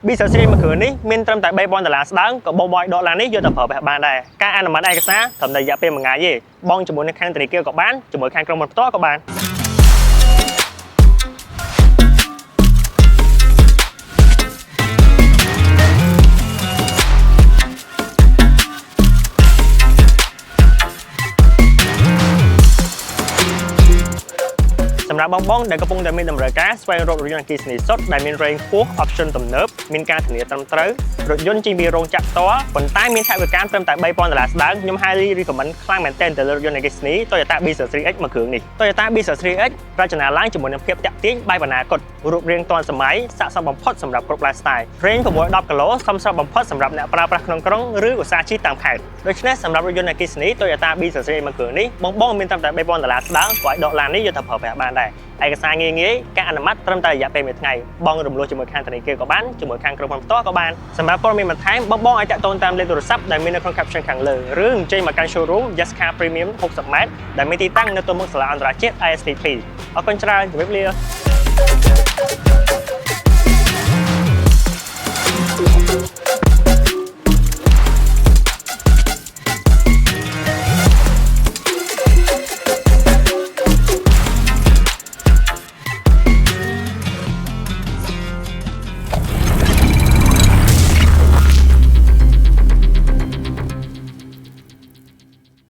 business series មួយគ្រឿងនេះមានត្រឹមតែ$3,000ស្ដើងក៏បង$ដុល្លារនេះយកទៅប្រើប្រាស់បានដែរការអនុម័តឯកសារត្រឹមតែរយៈពេល1ថ្ងៃទេបងជាមួយនឹងខាងធនាគារក៏បានជាមួយខាងក្រុមហ៊ុនផ្ទាល់ក៏បាន សម្រាប់បងដែលកំពុងតែមានតម្រូវការស្វែងរករថយន្តអគ្គិសនីសុទ្ធដែលមាន range ខ្ពស់ option ទំនើបមានការធានាត្រឹមត្រូវរថយន្តជិះពីរោងចក្រផ្ទាល់ប៉ុន្តែមានថវិកាត្រឹមតែ$3,000ស្ដើងខ្ញុំ highly recommend ខ្លាំងមែនទែនទៅលើរថយន្តអគ្គិសនី Toyota Business Series X មួយគ្រឿងនេះ Toyota Business Series X រចនាឡើងជាមួយនឹងភាពតាក់ទាញបែបអនាគតរូបរាងទាន់សម័យស័ក្តិសមបំផុតសម្រាប់គ្រប់ lifestyle range 6-10គីឡូសមស្របបំផុតសម្រាប់អ្នកប្រើប្រាស់ក្នុងក្រុងឬឧស្សាហ៍ជិះតាមខេត្តដូច្នេះសម្រាប់រថយន្តអគ្គិសនី Toyota Business Series មួយគ្រឿងនេះបងមានត្រឹមតែ$3,000ស្ដើងក៏$នេះយកទៅប្រើប្រាស់បានដែរ ឯកសារងាយការអនុម័តត្រឹមតែរយៈពេល1ថ្ងៃបងរំលោះជាមួយខាងធនាគារក៏បានជាមួយខាងក្រុមហ៊ុនផ្ទាល់ក៏បានសម្រាប់ព័ត៌មានបន្ថែមបងអាចតាក់ទងតាមលេខទូរស័ព្ទដែលមាននៅក្នុង caption ខាងលើឬអញ្ជើញមកកាន់ showroom Yescar Premium 60 ម៉ែត្រដែលមានទីតាំងនៅទល់មុខសាលាអន្តរជាតិ ISTP អរគុណច្រើនជម្រាបលា